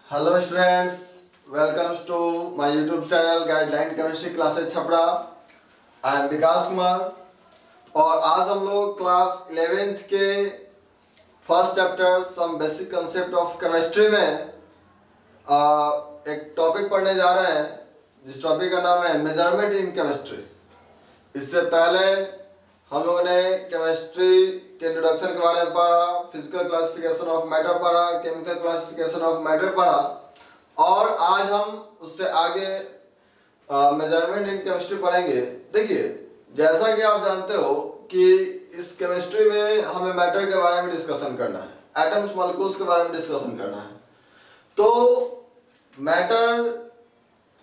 Hello students, welcome to my YouTube channel guideline chemistry classes Chhapra. I am Vikas Kumar और आज हम लोग क्लास 11th के first chapter some basic concept of chemistry में एक टॉपिक पढ़ने जा रहे हैं जिस टॉपिक का नाम है मेजरमेंट इन केमिस्ट्री। इससे पहले हम लोगों ने केमिस्ट्री के इंट्रोडक्शन के बारे में पढ़ा, फिजिकल क्लासिफिकेशन ऑफ मैटर पढ़ा, केमिकल क्लासिफिकेशन ऑफ मैटर पढ़ा और आज हम उससे आगे मेजरमेंट इन केमिस्ट्री पढ़ेंगे। देखिए, जैसा कि आप जानते हो कि इस केमिस्ट्री में हमें मैटर के बारे में डिस्कशन करना है, एटम्स मॉलिक्यूल्स के बारे में डिस्कशन करना है। तो मैटर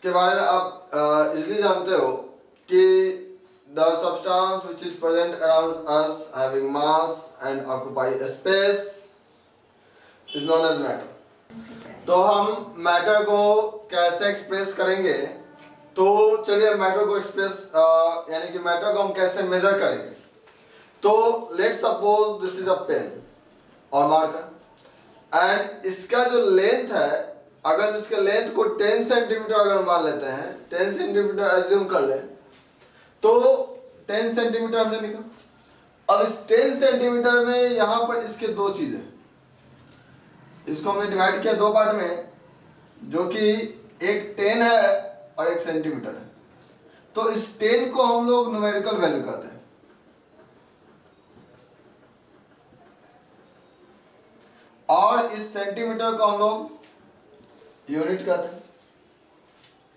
के बारे में आप इजीली जानते हो कि the substance which is present around us having mass and occupy space is known as matter. तो हम मैटर को कैसे एक्सप्रेस करेंगे, तो चलिए मैटर को एक्सप्रेस यानी कि मैटर को हम कैसे मेजर करेंगे। तो let suppose this is a pen और मार्कर एंड इसका जो लेंथ है, अगर इसके लेंथ को 10 सेंटीमीटर अगर मान लेते हैं, 10 सेंटीमीटर एज्यूम कर लें, तो 10 सेंटीमीटर हमने लिखा। अब इस 10 सेंटीमीटर में यहां पर इसके दो चीजें, इसको हमने डिवाइड किया दो पार्ट में, जो कि एक 10 है और एक सेंटीमीटर है। तो इस 10 को हम लोग न्यूमेरिकल वैल्यू कहते हैं और इस सेंटीमीटर को हम लोग यूनिट कहते हैं।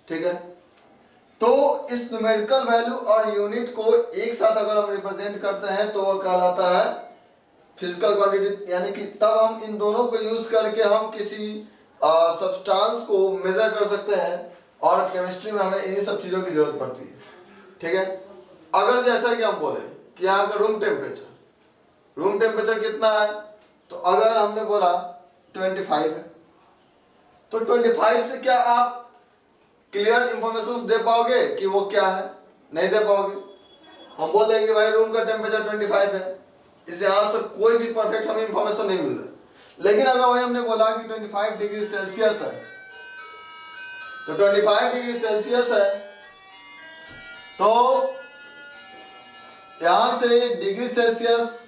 ठीक है, तो इस न्यूमेरिकल वैल्यू और यूनिट को एक साथ अगर हम रिप्रेजेंट करते हैं तो वह कहलाता है फिजिकल क्वांटिटी, यानी कि तब हम इन दोनों को यूज करके हम किसी सब्सटेंस को मेजर कर सकते हैं और केमिस्ट्री में हमें इन्हीं सब चीजों की जरूरत पड़ती है। ठीक है, अगर जैसा कि हम बोले कि यहाँ का रूम टेम्परेचर कितना है, तो अगर हमने बोला 25 है, तो 25 से क्या आप क्लियर इंफॉर्मेशन दे पाओगे कि वो क्या है? नहीं दे पाओगे। हम बोल देंगे भाई रूम का टेम्परेचर 25 है, इस यहां से कोई भी परफेक्ट हमें इंफॉर्मेशन नहीं मिल रहा। लेकिन अगर वही हमने बोला कि 25 डिग्री सेल्सियस है, तो 25 डिग्री सेल्सियस है, तो यहां से डिग्री सेल्सियस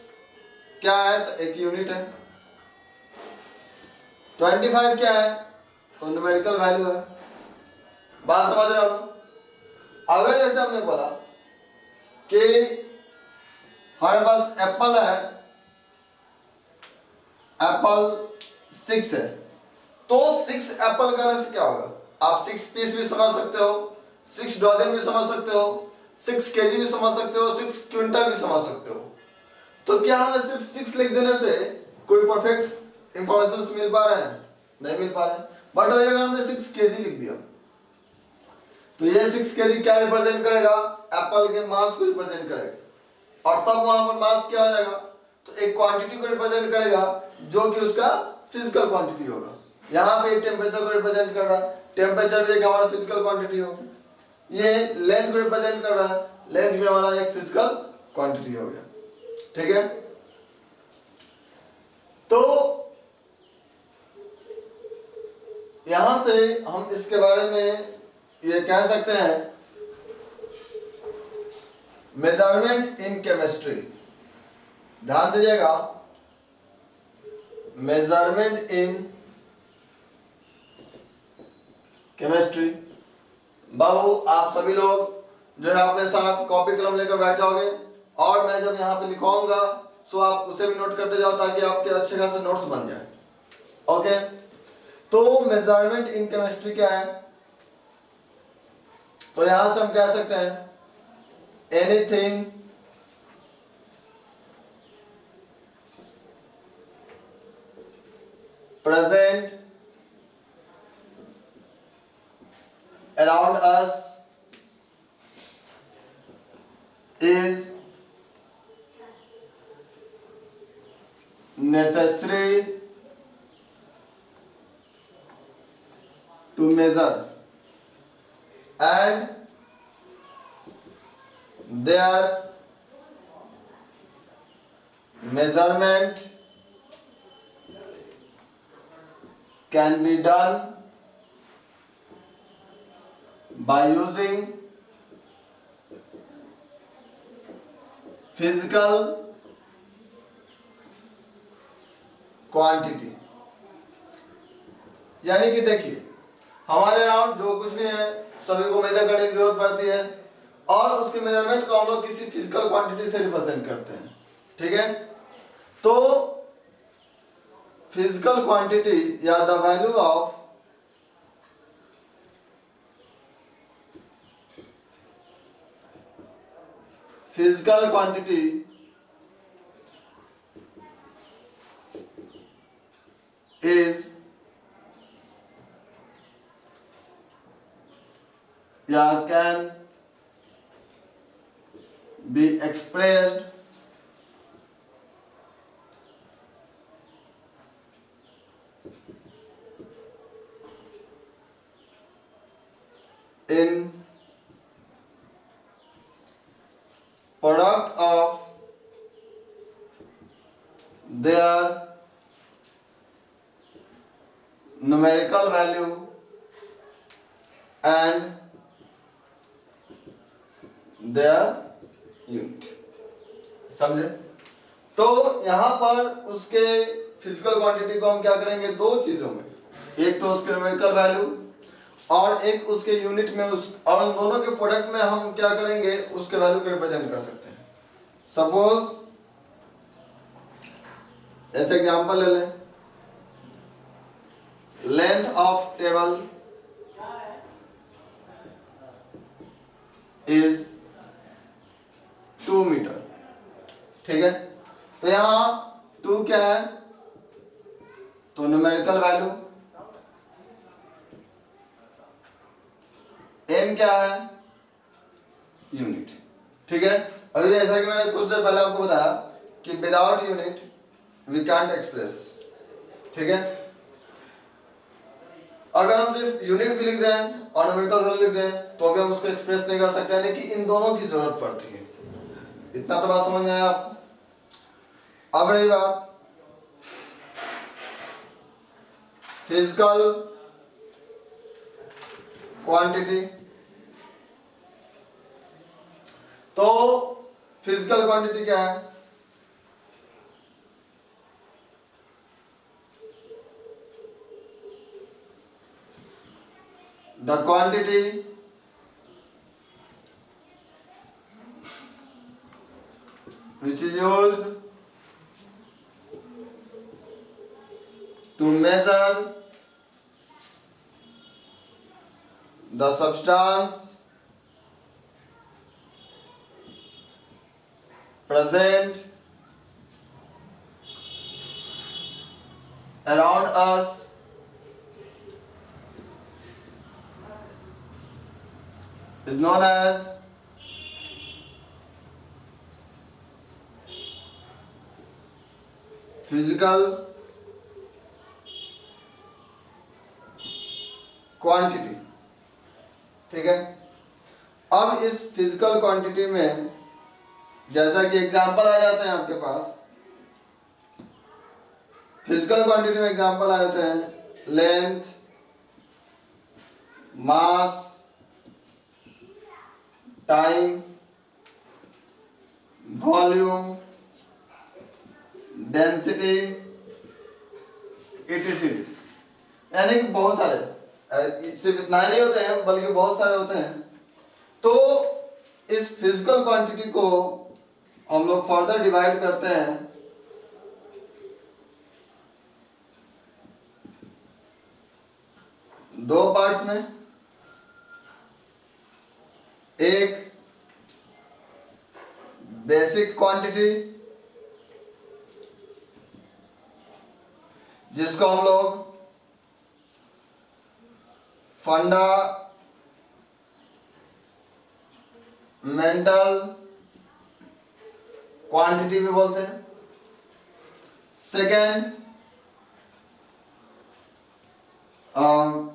क्या है, तो एक यूनिट है। 25 क्या है, तो न्यूमेरिकल वैल्यू है। बात समझ रहे हो? अगर जैसे हमने बोला कि हमारे पास एप्पल है, एप्पल 6 है, तो 6 एप्पल करने से क्या होगा? आप 6 पीस भी समझ सकते हो, 6 डजन भी समझ सकते हो, 6 केजी भी समझ सकते हो, 6 क्विंटल भी समझ सकते हो। तो क्या हमें सिर्फ 6 लिख देने से कोई परफेक्ट इंफॉर्मेशन मिल पा रहे हैं? नहीं मिल पा रहे। बट अगर हमने 6 केजी लिख दिया, तो ये 6 केजी क्या रिप्रेजेंट करेगा? एप्पल के मास को रिप्रेजेंट करेगा। और तब वहां पर मास क्या हो जाएगा? तो एक क्वांटिटी को रिप्रेजेंट करेगा जो कि उसका फिजिकल क्वांटिटी होगा। यहाँ पे टेम्परेचर को रिप्रेजेंट कर रहा है, टेम्परेचर भी एक हमारा फिजिकल क्वांटिटी होगा। ये लेंथ को रिप्रेजेंट कर रहा है, लेंथ भी हमारा एक फिजिकल क्वांटिटी हो गया। ठीक है, तो यहां से हम इसके बारे में ये कह सकते हैं मेजरमेंट इन केमिस्ट्री। ध्यान दीजिएगा, मेजरमेंट इन केमिस्ट्री। बाबू आप सभी लोग जो है अपने साथ कॉपी कलम लेकर बैठ जाओगे और मैं जब यहाँ पे लिखवाऊंगा सो आप उसे भी नोट करते जाओ ताकि आपके अच्छे खासे नोट्स बन जाए। ओके, तो मेजरमेंट इन केमिस्ट्री क्या है? तो यहां से हम कह सकते हैं anything present around us is necessary to measure and their measurement can be done by using physical quantity। यानी कि देखिए हमारे अराउंड जो कुछ भी है सभी को मेजर करने की जरूरत पड़ती है और उसके मेजरमेंट को हम लोग किसी फिजिकल क्वांटिटी से रिप्रेजेंट करते हैं, ठीक है। तो फिजिकल क्वांटिटी या the value of physical quantity is या can be expressed in product of their numerical value and their unit। समझे? तो यहां पर उसके फिजिकल क्वांटिटी को हम क्या करेंगे दो चीजों में, एक तो उसके न्यूमेरिकल वैल्यू और एक उसके यूनिट में उस, और उन दोनों के प्रोडक्ट में हम क्या करेंगे उसके वैल्यू को रिप्रेजेंट कर सकते हैं। सपोज ऐसे एग्जांपल ले लें, length of table is 2 meter, ठीक है। तो यहां 2 क्या है तो न्यूमेरिकल वैल्यू, m क्या है यूनिट, ठीक है। अभी जैसा कि मैंने कुछ देर पहले आपको बताया कि without unit we can't express, ठीक है। अगर हम सिर्फ यूनिट भी लिख दें और न्यूमेरिकल वैल्यू लिख दें तो भी हम उसको एक्सप्रेस नहीं कर सकते, यानी कि इन दोनों की जरूरत पड़ती है। इतना तो बात समझ में आया आपको। अब रही बात फिजिकल क्वांटिटी, तो फिजिकल क्वांटिटी क्या है, the quantity which is used to measure the substance present around us is known as physical quantity, ठीक है। अब इस फिजिकल क्वांटिटी में जैसा कि एग्जांपल आ जाते हैं आपके पास, फिजिकल क्वांटिटी में एग्जांपल आ जाते हैं लेंथ, मास, टाइम, वॉल्यूम, डेंसिटी, etc। यानी कि बहुत सारे, सिर्फ इतना ही नहीं होते हैं बल्कि बहुत सारे होते हैं। तो इस फिजिकल क्वांटिटी को हम लोग फर्दर डिवाइड करते हैं दो पार्ट्स में, एक बेसिक क्वांटिटी जिसको हम लोग फंडामेंटल क्वांटिटी भी बोलते हैं। सेकेंड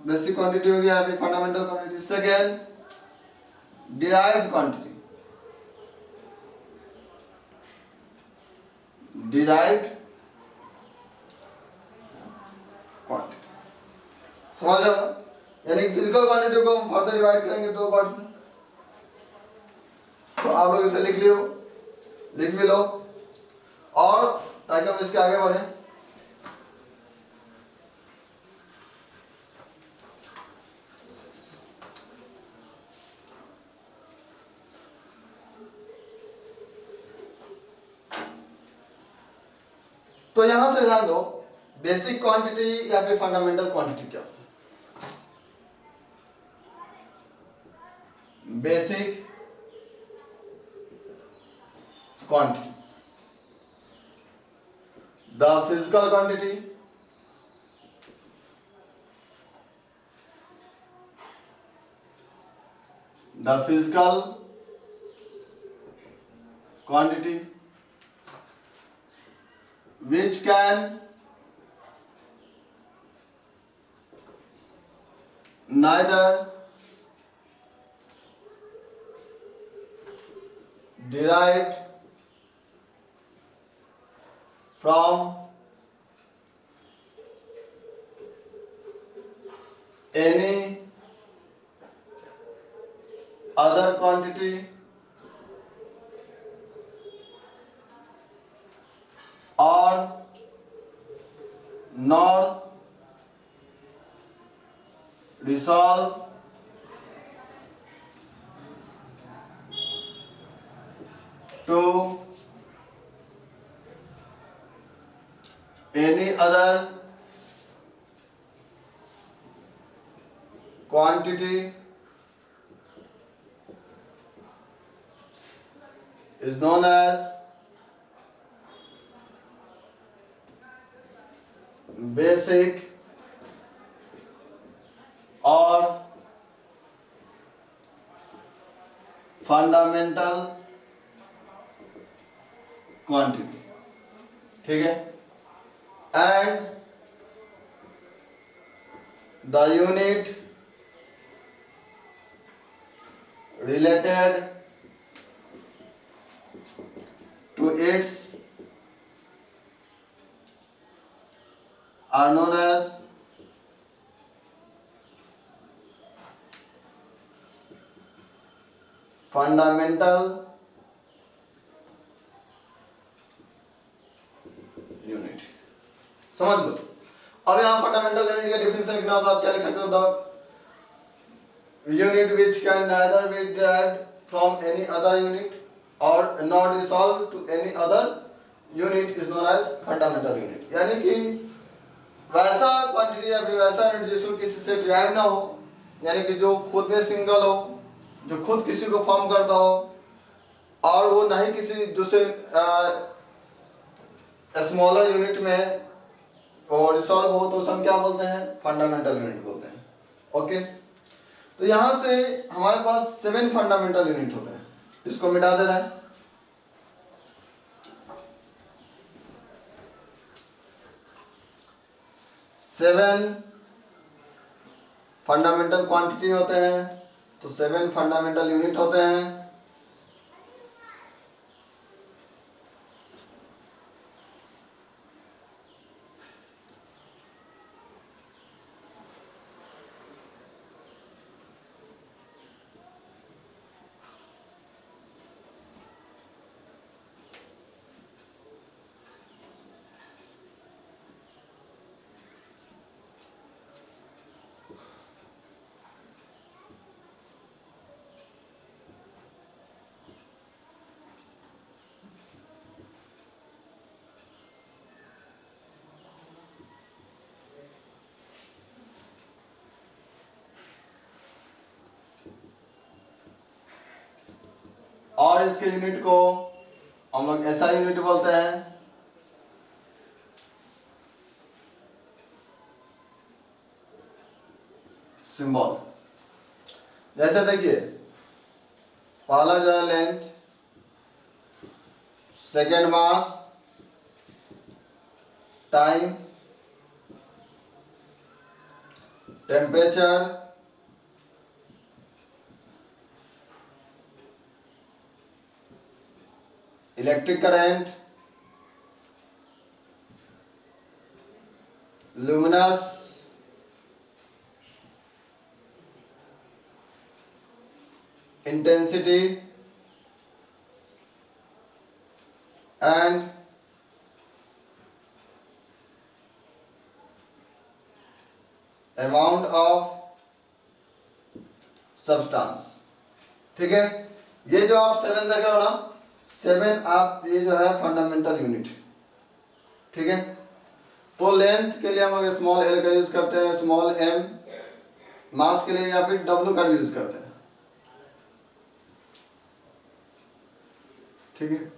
बेसिक क्वांटिटी हो गया, अभी fundamental quantity. Second derived quantity, derived quantity, समझ रहे हो? यानी फिजिकल क्वांटिटी को हम फर्दर डिवाइड करेंगे दो पार्ट में। तो आप लोग इसे लिख भी लो, और ताकि हम इसके आगे बढ़े। तो यहां से ध्यान दो, बेसिक क्वांटिटी या फिर फंडामेंटल क्वांटिटी क्या होता है? Basic quantity, the physical quantity, the physical quantity which can neither derived from any other quantity or nor resolve to any other quantity is known as basic or fundamental quantity, ठीक है? And the unit related to its are known as fundamental unit. समझ लो। अब यहाँ fundamental unit का definition लिखना हो तो आप क्या लिख सकते हो? The unit which can neither be derived from any other unit or not resolve to any other unit is known as fundamental unit. यानी कि वैसा क्वांटिटी या फिर वैसा यूनिट जिसको किसी से डिराइव ना हो, यानी कि जो खुद में सिंगल हो, जो खुद किसी को फॉर्म करता हो, और वो ना ही किसी दूसरे स्मॉलर यूनिट में और रिसॉल्व हो, तो हम क्या बोलते हैं? फंडामेंटल यूनिट बोलते हैं। ओके, तो यहां से हमारे पास 7 फंडामेंटल यूनिट होते हैं। इसको मिटा देना है। सेवन फंडामेंटल क्वांटिटी होते हैं, तो 7 फंडामेंटल यूनिट होते हैं। और इसके यूनिट को हम लोग ऐसा यूनिट बोलते हैं। सिंबल, जैसे देखिए, पहला जो है length, second mass, time, temperature, electric current, luminous intensity and amount of substance. ठीक है, ये जो आप 7 देख रहे हो ना, 7 आप ये जो है फंडामेंटल यूनिट। ठीक है, तो लेंथ के लिए हम लोग स्मॉल एल का यूज करते हैं, स्मॉल एम मास के लिए, या फिर डब्ल्यू का भी यूज करते हैं। ठीक है,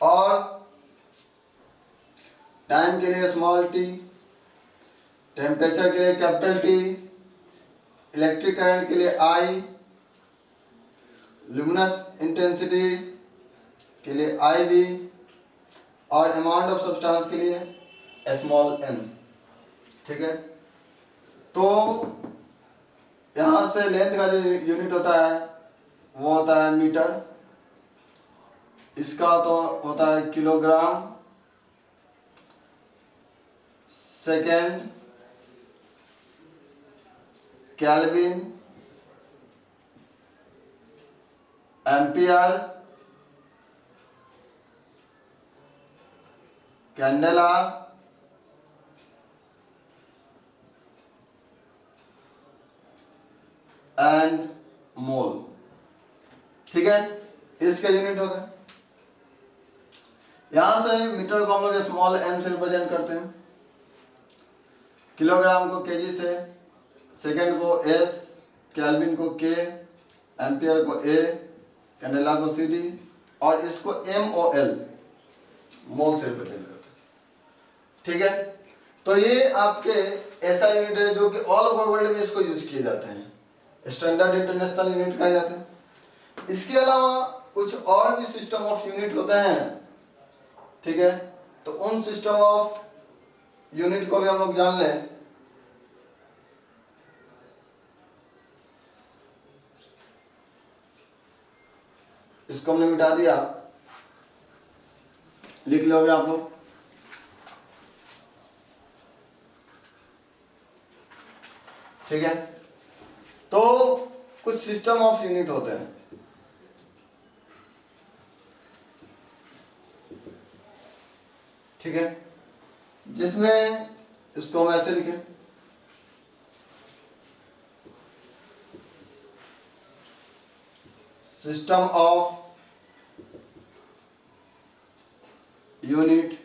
और टाइम के लिए स्मॉल टी, टेम्परेचर के लिए कैपिटल टी, इलेक्ट्रिक करंट के लिए आई, ल्यूमिनस इंटेंसिटी के लिए आई बी, और अमाउंट ऑफ सब्सटेंस के लिए स्मॉल एन। ठीक है, तो यहां से लेंथ का जो यूनिट होता है वो होता है मीटर, इसका तो होता है kilogram, second kelvin, ampere, candela, and मोल। ठीक है, इसके यूनिट होते हैं। यहां से मीटर को हम लोग स्मॉल एम से रिप्रेजेंट करते हैं, किलोग्राम को केजी से, सेकेंड को एस, केल्विन को के, एम्पियर को ए, कैंडेला को सी डी, और इसको एम ओ एल मोल से रिप्रेजेंट करते हैं। ठीक है, तो ये आपके ऐसा यूनिट है जो कि ऑल ओवर वर्ल्ड में इसको यूज किए जाते हैं, स्टैंडर्ड इंटरनेशनल यूनिट कहे जाते हैं। इसके अलावा कुछ और भी सिस्टम ऑफ यूनिट होते हैं। ठीक है, तो उन सिस्टम ऑफ यूनिट को भी हम लोग जान लें। इसको हमने मिटा दिया, लिख लोगे आप लोग। ठीक है, तो कुछ सिस्टम ऑफ यूनिट होते हैं। ठीक है, जिसमें इसको हम ऐसे लिखें, system of unit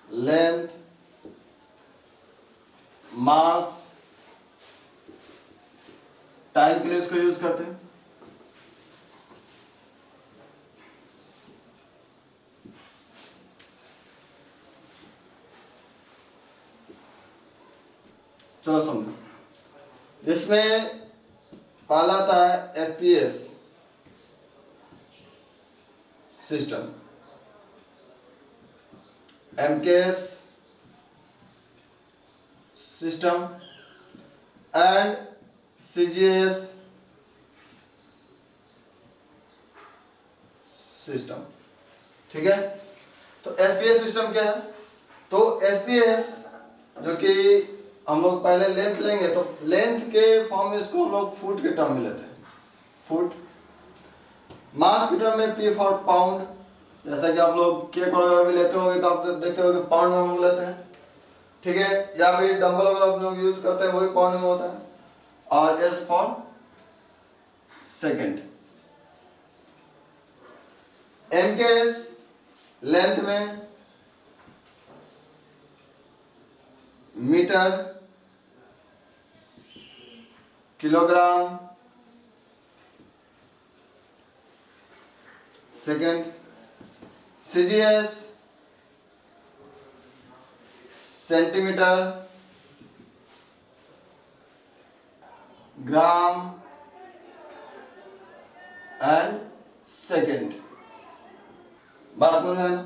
length, mass, time के लिए इसको यूज करते हैं। चलो समझो, जिसमें पहला आता है FPS system, MKS system and CGS system. ठीक है, तो एफपीएस सिस्टम क्या है? तो एफपीएस जो कि हम लोग पहले लेंथ लेंगे, तो लेंथ के फॉर्म में इसको हम लोग फुट के टर्म में लेते हैं, फुट। मास के टर्म में पी फॉर पाउंड, जैसा कि आप लोग केक वगैरह भी लेते होंगे तो आप देखते होंगे पाउंड में हम लोग लेते हैं। ठीक है, या फिर डंबल वगैरह आप लोग यूज करते हैं, वही पाउंड में होता है। और S for second. MKS length में metre, kilogram, second. CGS centimetre, gram and second. बात समझ में?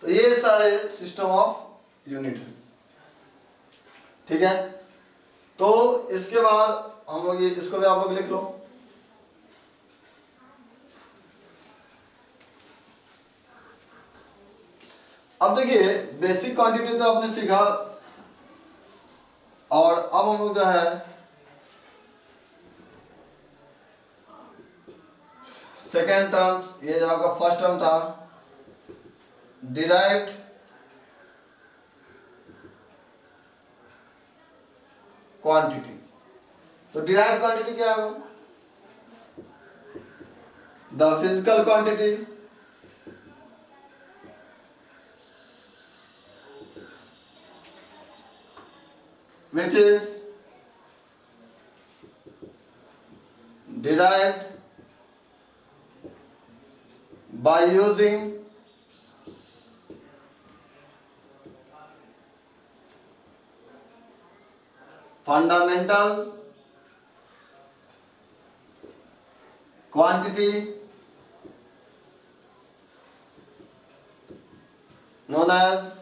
तो ये सारे सिस्टम ऑफ यूनिट है। ठीक है, तो इसके बाद हम लोग ये इसको भी आप लोग लिख लो। अब देखिए बेसिक क्वांटिटी तो आपने सीखा, और अब हम लोग जो है सेकेंड टर्म्स, ये जो आपका फर्स्ट टर्म था डिराइव्ड क्वांटिटी, तो डिराइव्ड क्वांटिटी क्या होगा? The physical quantity which is derived by using fundamental quantity known as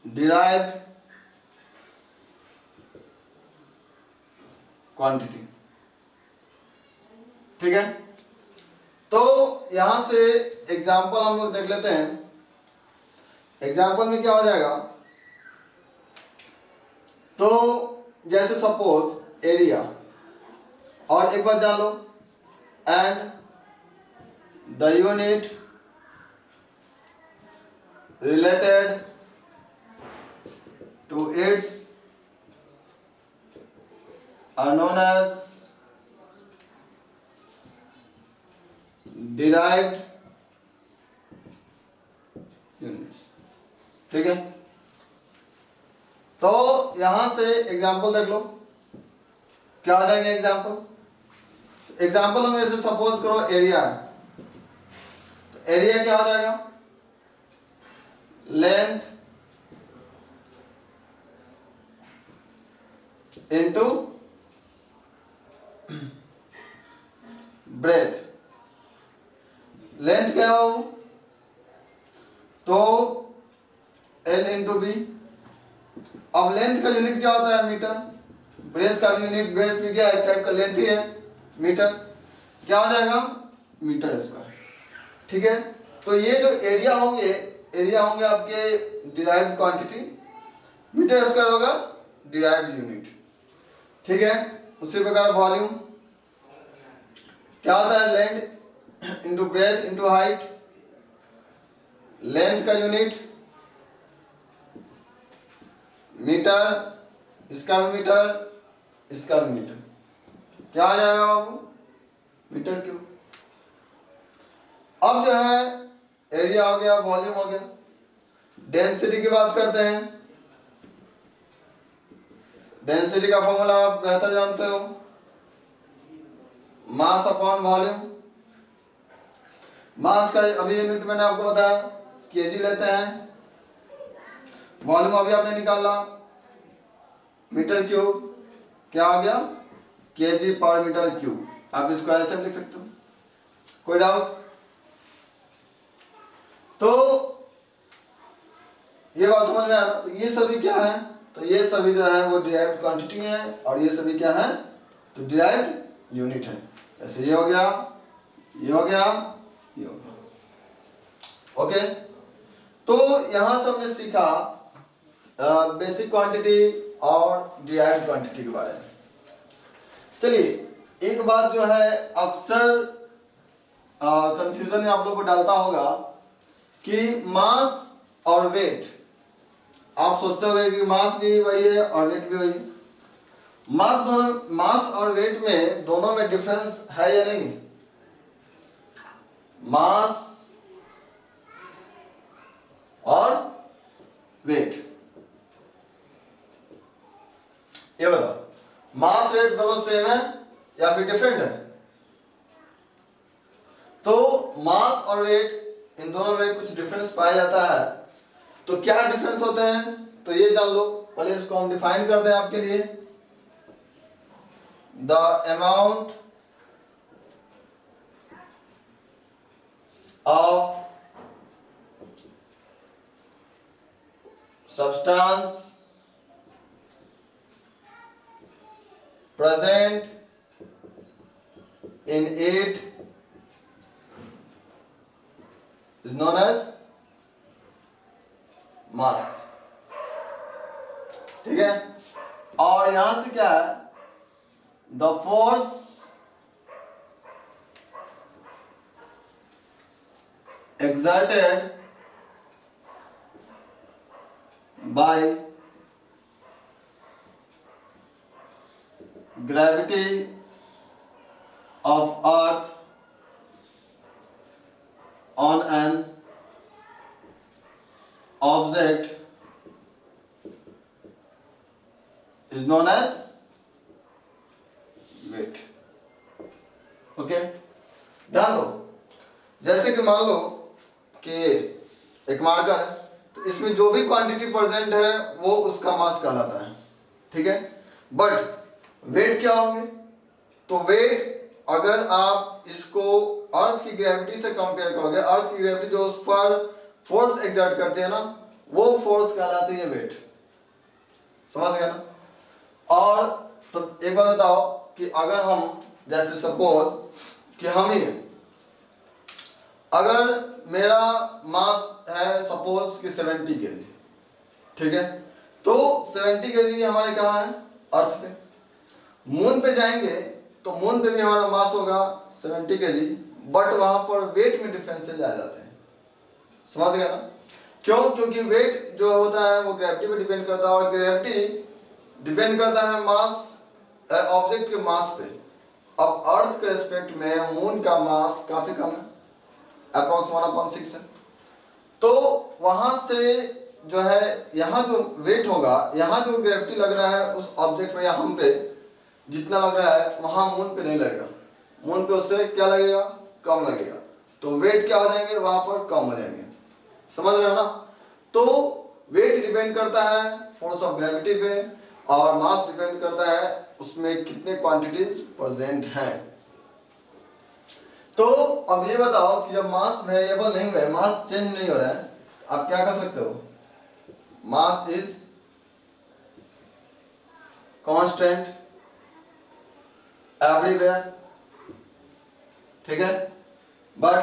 derived quantity. ठीक है, तो यहां से एग्जाम्पल हम लोग देख लेते हैं। एग्जाम्पल में क्या हो जाएगा, तो जैसे सपोज एरिया, और एक बात जान लो, and the unit related to its are known as derived units। ठीक है, तो यहां से एग्जांपल देख लो, क्या आ जाएंगे एग्जांपल। एग्जांपल हम ऐसे सपोज करो एरिया है, तो एरिया क्या हो जाएगा, लेंथ इनटू ब्रेथ। लेंथ क्या हो, तो L इंटू बी। अब लेंथ का यूनिट क्या होता है, मीटर। ब्रेथ का यूनिट, ब्रेथ भी क्या है, टाइप का लेंथ ही है, मीटर। क्या हो जाएगा, मीटर स्क्वायर। ठीक है, तो ये जो एरिया होंगे, एरिया होंगे आपके डिराइव्ड क्वांटिटी, मीटर स्क्वायर होगा डिराइव्ड यूनिट। ठीक है, उसी प्रकार वॉल्यूम क्या होता है, length into breadth into height. Length का यूनिट मीटर, इसका भी मीटर, इसका भी मीटर, क्या आ जाएगा बाबू, मीटर क्यूब। अब जो है एरिया हो गया, वॉल्यूम हो गया। डेंसिटी की बात करते हैं। डेंसिटी का फॉर्मूला आप बेहतर जानते हो, मास अपॉन वॉल्यूम। मास का अभी यूनिट मैंने आपको बताया केजी लेते हैं, वॉल्यूम अभी आपने निकाला मीटर क्यूब, क्या हो गया, केजी पर मीटर क्यूब। आप इसको ऐसे भी लिख सकते हो, कोई डाउट। तो ये बात समझ में आया। तो ये सभी क्या है, तो ये सभी जो है वो डिराइव्ड क्वांटिटी है, और ये सभी क्या है, तो डिराइव्ड यूनिट है। ऐसे ये हो गया, ये हो गया, ये हो गया। ओके, तो यहां से हमने सीखा बेसिक क्वांटिटी और डिराइव्ड क्वांटिटी के बारे में। चलिए, एक बात जो है अक्सर कंफ्यूजन में आप लोग को डालता होगा कि मास और वेट, आप सोचते होंगे कि मास भी वही है और वेट भी वही है। मास और वेट में दोनों में डिफरेंस है या नहीं? मास और वेट, ये बताओ, मास वेट दोनों सेम है या फिर डिफरेंट है? तो मास और वेट इन दोनों में कुछ डिफरेंस पाया जाता है। तो क्या डिफरेंस होते हैं, तो ये जान लो। पहले इसको हम डिफाइन कर दें आपके लिए। The amount of substance present in it is known as mass. ठीक है, और यहां से क्या है, the force exerted by gravity of earth on an object is known as weight। Okay, ध्यान दो, जैसे कि मान लो कि एक मार्कर है, तो इसमें जो भी क्वांटिटी प्रेजेंट है वो उसका मास कहलाता है। ठीक है, बट वेट क्या होंगे, तो वेट अगर आप इसको अर्थ की ग्रेविटी से कंपेयर करोगे, अर्थ की ग्रेविटी जो उस पर फोर्स एग्जर्ट करते हैं ना, वो फोर्स कहलाती है वेट। समझ गया ना। और तो एक बार बताओ कि अगर हम जैसे सपोज कि हम ही अगर मेरा मास है सपोज कि 70 kg, ठीक है, तो 70 kg हमारे कहाँ है, अर्थ पे। मून पे जाएंगे तो मून पे भी हमारा मास होगा 70 kg, बट वहां पर वेट में डिफरेंसेस आ जाते हैं। समझ गया ना, क्यों, क्योंकि वेट जो होता है वो ग्रेविटी पे डिपेंड करता है, और ग्रेविटी डिपेंड करता है मास ऑब्जेक्ट के मास पे। अब अर्थ के रेस्पेक्ट में मून का मास काफी कम है, अप्रॉक्स 1/6 है। तो वहां से जो है यहाँ जो वेट होगा, यहाँ जो ग्रेविटी लग रहा है उस ऑब्जेक्ट पे या हम पे जितना लग रहा है, वहां मून पे नहीं लगेगा। मून पे उससे क्या लगेगा, कम लगेगा। तो वेट क्या हो जाएंगे, वहां पर कम हो जाएंगे। समझ रहे हो ना। तो वेट डिपेंड करता है फोर्स ऑफ ग्रेविटी पे, और मास डिपेंड करता है उसमें कितने क्वांटिटीज प्रेजेंट हैं। तो अब ये बताओ कि जब मास वेरिएबल नहीं हुआ है, मास चेंज नहीं हो रहा है, आप क्या कर सकते हो, मास इज कांस्टेंट एवरीवेयर। ठीक है, but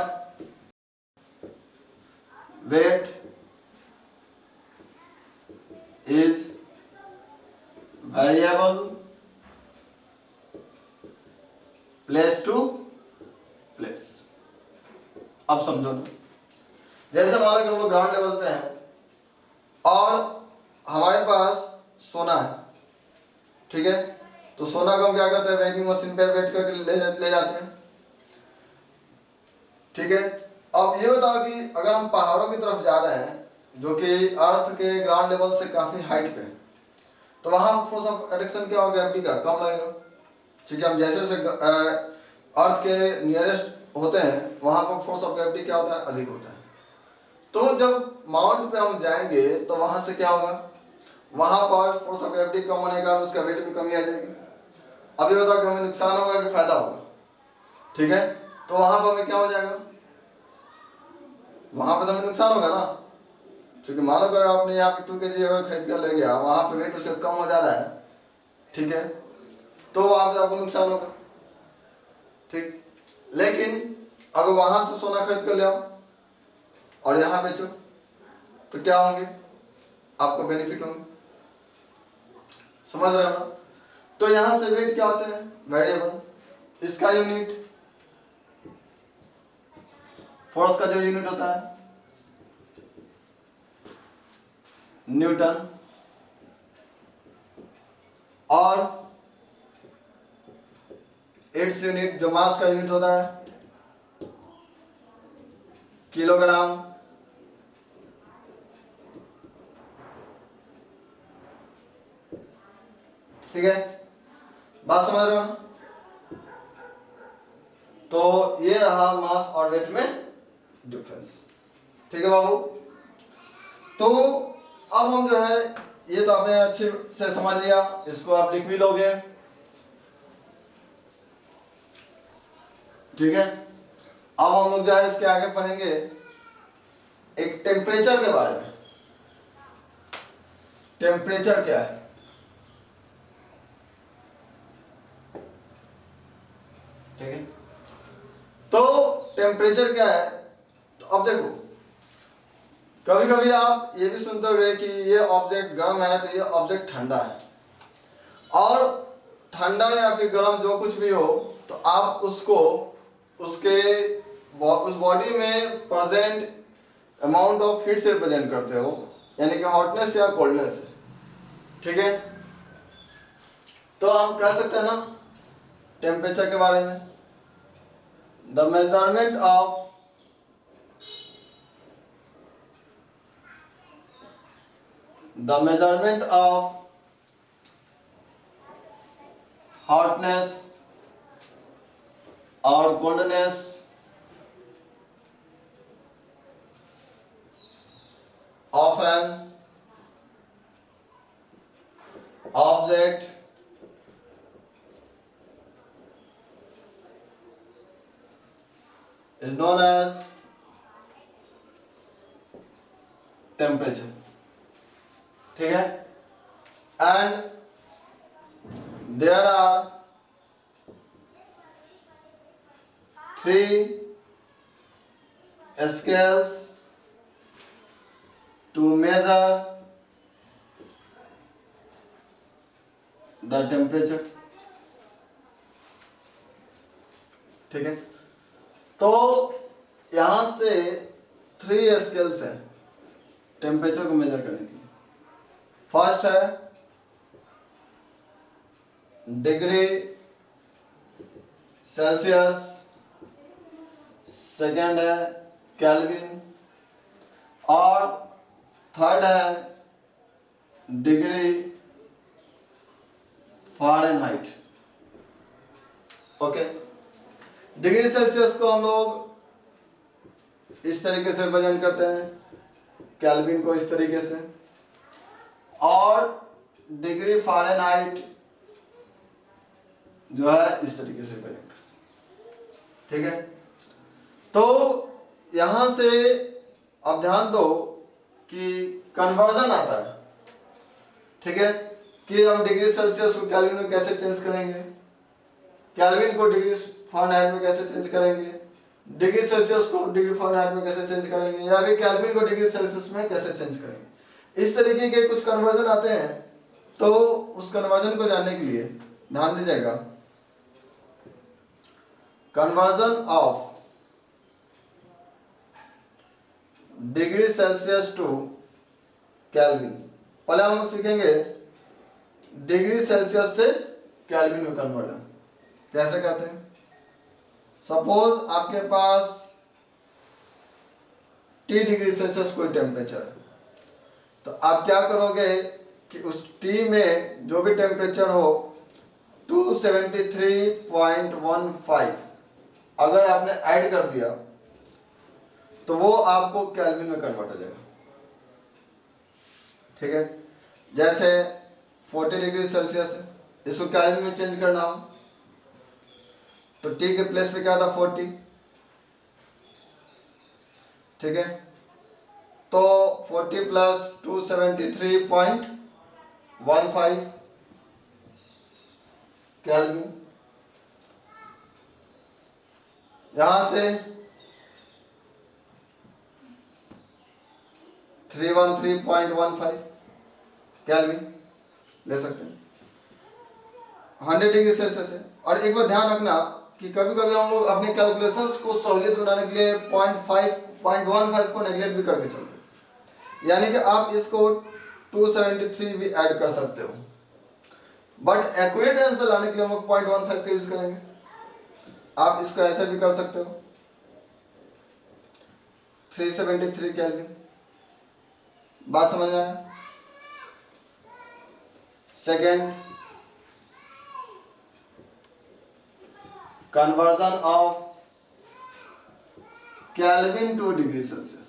weight is variable place to place. अब समझो, जैसे मान लो कि हम लोग ग्राउंड लेवल पे हैं और हमारे पास सोना है, ठीक है, तो सोना को हम क्या करते हैं, वेटिंग मशीन पे वेट करके ले जाते हैं। ठीक है, अब ये बताओ कि अगर हम पहाड़ों की तरफ जा रहे हैं जो कि अर्थ के ग्राउंड लेवल से काफी हाइट पे, तो वहां फोर्स ऑफ एट्रैक्शन क्या होगा, ग्रेविटी का कम लगेगा। ठीक है, हम जैसे जैसे अर्थ के नियरेस्ट होते हैं वहां पर फोर्स ऑफ ग्रेविटी क्या होता है, अधिक होता है। तो जब माउंट पे हम जाएंगे तो वहां से क्या होगा, वहां पर फोर्स ऑफ ग्रेविटी कम होने के कारण उसका वेट में कमी आ जाएगी। अभी बताओ कि हमें नुकसान होगा कि फायदा होगा। ठीक है, तो वहां पर हमें क्या हो जाएगा, वहां पर तो हमें नुकसान होगा ना, क्योंकि मान लो अगर आपने यहाँ पे 2 kg अगर खरीद कर ले गया, वहां पे वेट उससे कम हो जा रहा है, ठीक है, तो वहां पे आपको नुकसान होगा। ठीक, लेकिन अगर वहां से सोना खरीद कर ले आओ और यहां बेचो तो क्या होंगे, आपको बेनिफिट होंगे। समझ रहे हो ना। तो यहां से वेट क्या होते हैं, वेरिएबल। इसका यूनिट, फोर्स का जो यूनिट होता है न्यूटन, और इट्स यूनिट जो मास का यूनिट होता है किलोग्राम। ठीक है, बात समझ रहे हो ना। तो ये रहा मास और वेट में डिफरेंस। ठीक है बाबू, तो अब हम जो है ये तो आपने अच्छे से समझ लिया, इसको आप लिख भी लोगे। ठीक है, अब हम लोग जो है इसके आगे पढ़ेंगे एक टेम्परेचर के बारे में। टेम्परेचर क्या है, ठीक है, तो टेम्परेचर क्या है, तो अब देखो कभी कभी आप ये भी सुनते होंगे कि ये ऑब्जेक्ट गर्म है तो ये ऑब्जेक्ट ठंडा है, और ठंडा या फिर गर्म जो कुछ भी हो तो आप उसको उसके उस बॉडी में प्रेजेंट अमाउंट ऑफ हीट से रिप्रेजेंट करते हो, यानी कि हॉटनेस या कोल्डनेस से। ठीक है, तो हम कह सकते हैं ना टेम्परेचर के बारे में, the measurement of hotness or coldness of an object is known as temperature. ठीक है, and there are three scales to measure the temperature. ठीक है, तो यहां से 3 स्केल्स हैं टेम्परेचर को मेजर करने के लिए। फर्स्ट है डिग्री सेल्सियस, सेकेंड है केल्विन, और थर्ड है degree Fahrenheit. Okay, degree Celsius को हम लोग इस तरीके से रिप्रेजेंट करते हैं, केल्विन को इस तरीके से, और डिग्री फ़ारेनहाइट जो है इस तरीके से रिप्रेजेंट करते हैं। ठीक है, तो यहां से अब ध्यान दो कि कन्वर्जन आता है। ठीक है, कि हम डिग्री सेल्सियस को केल्विन में कैसे चेंज करेंगे, केल्विन को डिग्री फ़ारेनहाइट में कैसे चेंज करेंगे, डिग्री सेल्सियस को डिग्री फ़ारेनहाइट में कैसे चेंज करेंगे, या फिर केल्विन को डिग्री सेल्सियस में कैसे चेंज करेंगे। इस तरीके के कुछ कन्वर्जन आते हैं। तो उस कन्वर्जन को जानने के लिए ध्यान दीजिएगा, conversion of degree Celsius to Kelvin. पहले हम लोग सीखेंगे डिग्री सेल्सियस से केल्विन में कन्वर्जन कैसे करते हैं। सपोज आपके पास T डिग्री सेल्सियस कोई टेम्परेचर है, तो आप क्या करोगे कि उस T में जो भी टेम्परेचर हो 273.15 अगर आपने ऐड कर दिया तो वो आपको केल्विन में कन्वर्ट हो जाएगा। ठीक है, जैसे 40 डिग्री सेल्सियस है, इसको केल्विन में चेंज करना हो तो T के प्लेस पे क्या था 40। ठीक है, तो 40 प्लस 273.15 केल्विन, यहां से 313.15 केल्विन ले सकते हैं। 100 डिग्री सेल्सियस है। और एक बात ध्यान रखना कि कभी कभी हम लोग अपने कैलकुलेशंस को सहूलियत बनाने के लिए 0.15 को नेगलेक्ट भी करके चलते हैं, यानी कि आप इसको 273 भी ऐड कर सकते हो, बट एक्यूरेट आंसर लाने के लिए हम लोग 0.15 का यूज करेंगे। आप इसको ऐसे भी कर सकते हो 373 केल्विन। बात समझ में आया। Second, conversion of kelvin two degree Celsius.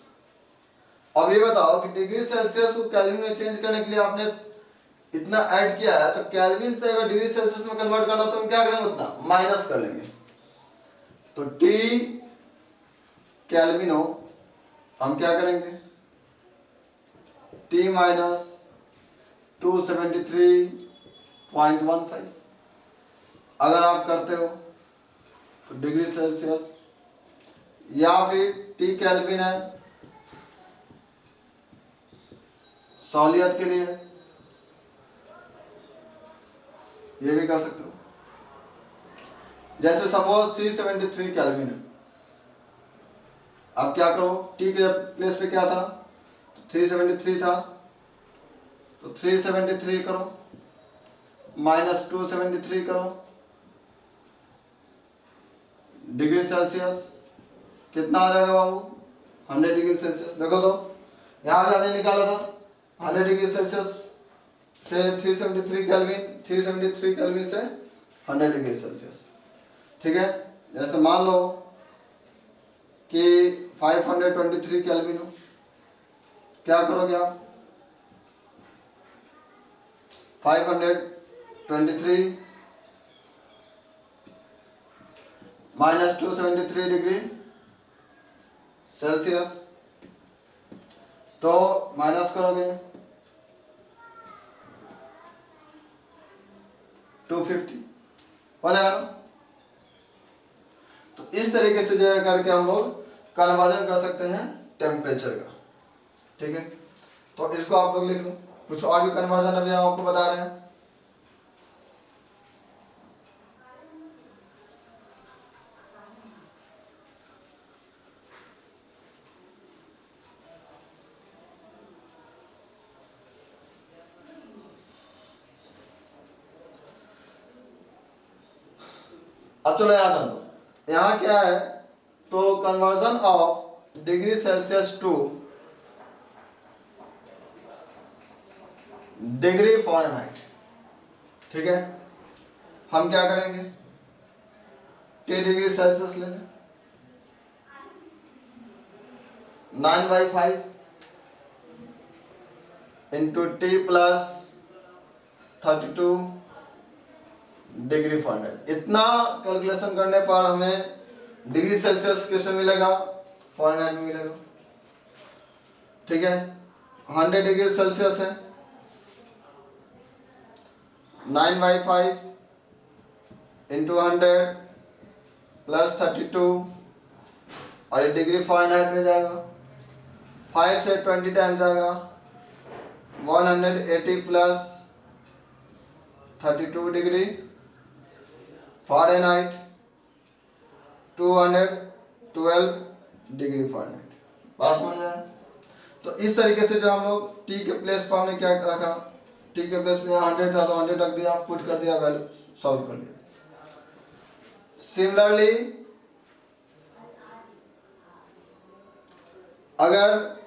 अब ये बताओ कि डिग्री सेल्सियस को केल्विन में चेंज करने के लिए आपने इतना ऐड किया है, तो केल्विन से अगर डिग्री सेल्सियस में कन्वर्ट करना तो हम क्या करेंगे, उतना माइनस कर लेंगे। तो T केल्विन हो, हम क्या करेंगे T माइनस 273.15। अगर आप करते हो तो डिग्री सेल्सियस, या फिर T केल्विन है सहूलियत के लिए ये भी कर सकते हो। जैसे सपोज 373 केल्विन है, अब क्या करो, टी के प्लेस पे क्या था, 373 था, तो 373 करो माइनस 273 करो डिग्री सेल्सियस, कितना आ जाएगा बाबू, 100 डिग्री सेल्सियस। देखो तो यहाँ हमने निकाला था 100 डिग्री सेल्सियस से 373 केल्विन, 373 केल्विन से 100 डिग्री सेल्सियस। ठीक है, जैसे मान लो कि 523 केल्विन हो, क्या करोगे आप, 523 माइनस 273 डिग्री सेल्सियस, तो माइनस करोगे 250 हो जाएगा। तो इस तरीके से जो है करके हम लोग कन्वर्जन कर सकते हैं टेम्परेचर का। ठीक है, तो इसको आप लोग लिख लो। कुछ और भी कन्वर्जन अभी हम आपको बता रहे हैं। अब चलो याद रखो, यहाँ क्या है, तो conversion of degree Celsius two degree Fahrenheit. ठीक है, हम क्या करेंगे, T डिग्री सेल्सियस ले लें, 9/5 into T plus 32 degree Fahrenheit. इतना कैलकुलेशन करने पर हमें डिग्री सेल्सियस किस में मिलेगा, फ़ारेनहाइट में मिलेगा। ठीक है, 100 डिग्री सेल्सियस है, 9/5 इंटू 100 प्लस 32 और ये डिग्री फ़ारेनहाइट में जाएगा, 5 से 20 टाइम्स जाएगा, 180 plus 32 degree Fahrenheit, 212 degree Fahrenheit. बात समझ में आया? तो इस तरीके से जो हम लोग टी के प्लेस पर हमने क्या रखा, टी के प्लेस पे यहाँ 100 था तो 100 रख दिया, पुट कर दिया, वैल्यू सॉल्व कर दिया। सिमिलरली अगर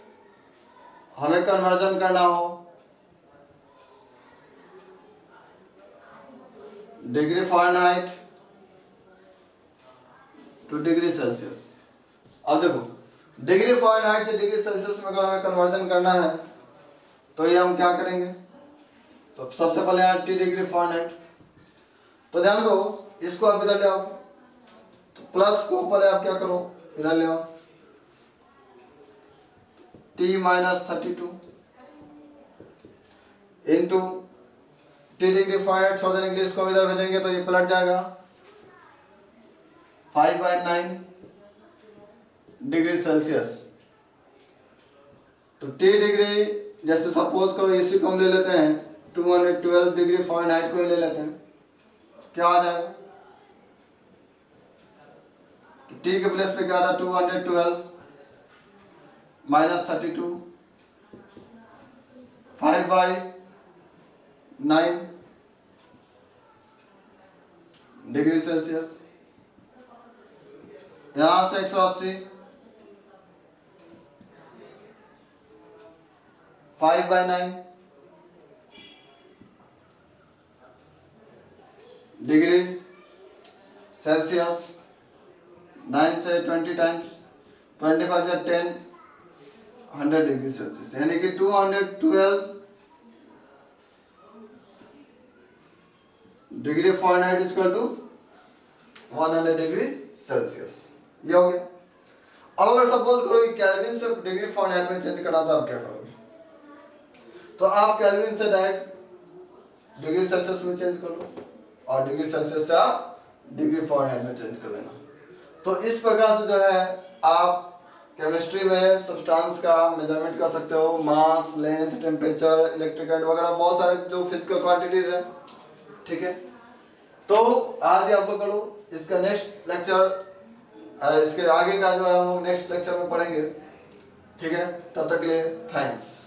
हमें कन्वर्जन करना हो degree Fahrenheit two degree Celsius, अब देखो डिग्री फ़ारेनहाइट से डिग्री सेल्सियस में अगर हमें कन्वर्जन करना है तो ये हम क्या करेंगे, तो सबसे पहले यहाँ टी डिग्री फ़ारेनहाइट, तो ध्यान दो इसको आप इधर ले आओ, तो प्लस को पहले आप क्या करो इधर ले आओ, T minus 32 into T degree Fahrenheit छोड़ देने के लिए इसको इधर भेजेंगे तो ये पलट जाएगा 5/9 डिग्री सेल्सियस। तो टी डिग्री, जैसे सपोज करो इसी को हम ले लेते हैं 212 डिग्री फ़ारेनहाइट को ही ले लेते हैं, क्या आ जाएगा, टी के प्लेस पे क्या था 212 माइनस 32 5/9 डिग्री सेल्सियस, यहां से 180 5/9 डिग्री सेल्सियस, 9 से 20 टाइम्स, 25 या 10, 100 डिग्री सेल्सियस, यानी कि 212 degree Fahrenheit equal to 100 degree Celsius. ये हो गया। अब अगर सपोज करो कि केल्विन से डिग्री फ़ारेनहाइट में चेंज करना तो आप क्या करोगे, तो आप केल्विन से डायरेक्ट डिग्री सेल्सियस में चेंज कर लो और डिग्री सेल्सियस से आप डिग्री फ़ारेनहाइट में चेंज कर लेना। तो इस प्रकार से जो है आप केमिस्ट्री में सब्सटेंस का मेजरमेंट कर सकते हो, मास, लेंथ, टेम्परेचर, इलेक्ट्रिक करंट वगैरह बहुत सारे जो फिजिकल क्वांटिटीज है। ठीक है, तो आज ही आप लोग करो। इसका नेक्स्ट लेक्चर, इसके आगे का जो है हम लोग नेक्स्ट लेक्चर में पढ़ेंगे। ठीक है, तब तक के लिए थैंक्स।